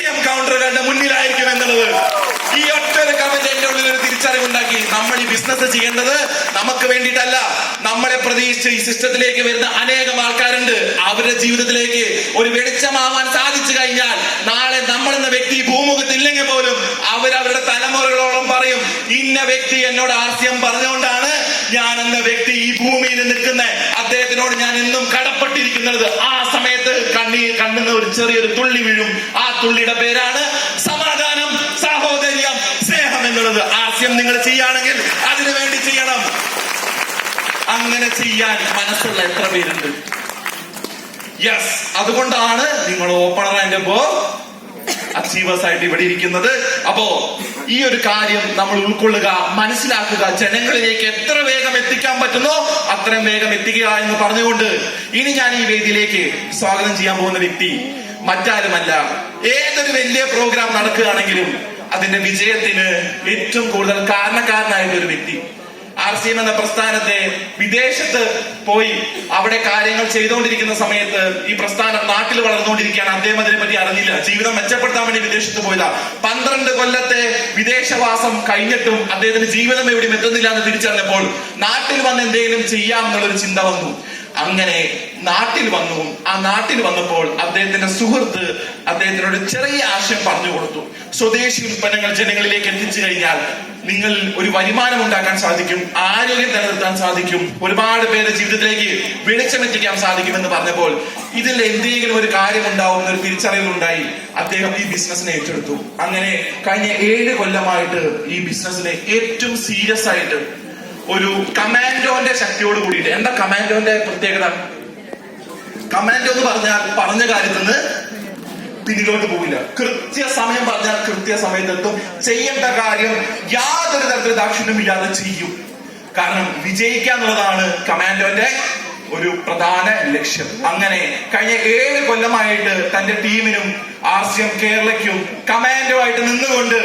ATM കൗണ്ടറുകളുടെ മുന്നിലായിരിക്കും എന്നുള്ളത്. ഈ ഒറ്റൊരു കമന്റ് എന്റെ ഉള്ളിൽ ഒരു തിരിച്ചറിവുണ്ടാക്കി. നമ്മൾ ഈ ബിസിനസ് ചെയ്യേണ്ടത് നമുക്ക് വേണ്ടിയിട്ടല്ല. നമ്മളെ പ്രതീക്ഷിച്ച് ഈ സിസ്റ്റത്തിലേക്ക് വരുന്ന അനേകം ആൾക്കാരുണ്ട്. അവരുടെ ജീവിതത്തിലേക്ക് ഒരു വെളിച്ചമാവാൻ സാധിച്ചു കഴിഞ്ഞാൽ നാളെ നമ്മളെന്ന വ്യക്തി ഭൂമുഖത്തില്ലെങ്കിൽ പോലും അവരവരുടെ തലമുറകളോളം പറയും, ഇന്ന വ്യക്തി എന്നോട് ആർസ്യം പറഞ്ഞുകൊണ്ടാണ് ഞാൻ എന്ന വ്യക്തി ഈ ഭൂമിയിൽ നിൽക്കുന്ന അദ്ദേഹത്തിനോട് ഞാൻ എന്നും കടപ്പെട്ടിരിക്കുന്നത്. ആ സമയത്ത് കണ്ണിന്ന് ഒരു ചെറിയൊരു തുള്ളി വീഴും. ആ തുള്ളിയുടെ പേരാണ് സമാധാനം, സാഹോദര്യം, സ്നേഹം എന്നുള്ളത്. ആർസ്യം നിങ്ങൾ ചെയ്യുകയാണെങ്കിൽ അതിനു വേണ്ടി ചെയ്യണം. അങ്ങനെ ചെയ്യാൻ മനസ്സുള്ള എത്ര പേരുണ്ട്? യെസ്, അതുകൊണ്ടാണ് നിങ്ങൾ ഓപ്പണർ ആൻഡ് അച്ചീവേഴ്സ് ആയിട്ട് ഇവിടെ ഇരിക്കുന്നത്. അപ്പോ ഈ ഒരു കാര്യം നമ്മൾ ഉൾക്കൊള്ളുക, മനസ്സിലാക്കുക, ജനങ്ങളിലേക്ക് എത്ര വേഗം എത്തിക്കാൻ പറ്റുന്നോ അത്രയും വേഗം എത്തിക്കുക എന്ന് പറഞ്ഞുകൊണ്ട് ഇനി ഞാൻ ഈ വേദിയിലേക്ക് സ്വാഗതം ചെയ്യാൻ പോകുന്ന വ്യക്തി മറ്റാരുമല്ല. ഏതൊരു വലിയ പ്രോഗ്രാം നടക്കുകയാണെങ്കിലും അതിന്റെ വിജയത്തിന് ഏറ്റവും കൂടുതൽ കാരണക്കാരനായ ഒരു വ്യക്തി. RCM എന്ന പ്രസ്ഥാനത്തെ വിദേശത്ത് പോയി അവിടെ കാര്യങ്ങൾ ചെയ്തുകൊണ്ടിരിക്കുന്ന സമയത്ത് ഈ പ്രസ്ഥാനം നാട്ടിൽ വളർന്നുകൊണ്ടിരിക്കുകയാണ്. അദ്ദേഹം അതിനെ പറ്റി അറിഞ്ഞില്ല. ജീവിതം മെച്ചപ്പെടുത്താൻ വേണ്ടി വിദേശത്ത് പോയതാ. 12 കൊല്ലത്തെ വിദേശവാസം കഴിഞ്ഞിട്ടും അദ്ദേഹത്തിന് ജീവിതം എവിടെയും എത്തുന്നില്ല എന്ന് തിരിച്ചറിഞ്ഞപ്പോൾ നാട്ടിൽ വന്ന് എന്തെങ്കിലും ചെയ്യാം എന്നുള്ളൊരു ചിന്ത വന്നു. അങ്ങനെ നാട്ടിൽ വന്നു. ആ നാട്ടിൽ വന്നപ്പോൾ അദ്ദേഹത്തിന്റെ സുഹൃത്ത് അദ്ദേഹത്തിനോട് ചെറിയ ആശയം പറഞ്ഞു കൊടുത്തു. സ്വദേശി ഉൽപ്പന്നങ്ങൾ ജനങ്ങളിലേക്ക് എത്തിച്ചു കഴിഞ്ഞാൽ നിങ്ങൾ ഒരു വരുമാനം ഉണ്ടാക്കാൻ സാധിക്കും, ആരോഗ്യം നിലനിർത്താൻ സാധിക്കും, ഒരുപാട് പേരുടെ ജീവിതത്തിലേക്ക് വെളിച്ചമെത്തിക്കാൻ സാധിക്കും എന്ന് പറഞ്ഞപ്പോൾ ഇതിൽ എന്തെങ്കിലും ഒരു കാര്യം ഉണ്ടാവും എന്നൊരു തിരിച്ചറിവുണ്ടായി. അദ്ദേഹം ഈ ബിസിനസിനെ ഏറ്റെടുത്തു. അങ്ങനെ കഴിഞ്ഞ 7 കൊല്ലമായിട്ട് ഈ ബിസിനസിനെ ഏറ്റവും സീരിയസ് ആയിട്ട് ഒരു കമാൻഡോന്റെ ശക്തിയോട് കൂടിയിട്ട്. എന്താ കമാൻഡോന്റെ പ്രത്യേകത? കമാൻഡോ എന്ന് പറഞ്ഞാൽ പറഞ്ഞ കാര്യത്തിൽ നിന്ന് പിന്നിലോട്ട് പോവില്ല. കൃത്യസമയം പറഞ്ഞാൽ കൃത്യസമയത്തെത്തും. ചെയ്യേണ്ട കാര്യം യാതൊരു തരത്തിൽ ദാക്ഷിണ്യമില്ലാതെ ചെയ്യും. കാരണം വിജയിക്കുക എന്നുള്ളതാണ് കമാൻഡോന്റെ ഒരു പ്രധാന ലക്ഷ്യം. അങ്ങനെ കഴിഞ്ഞ 7 കൊല്ലമായിട്ട് തന്റെ ടീമിനും RCM കേരളയ്ക്കും കമാൻഡോ ആയിട്ട് നിന്നുകൊണ്ട്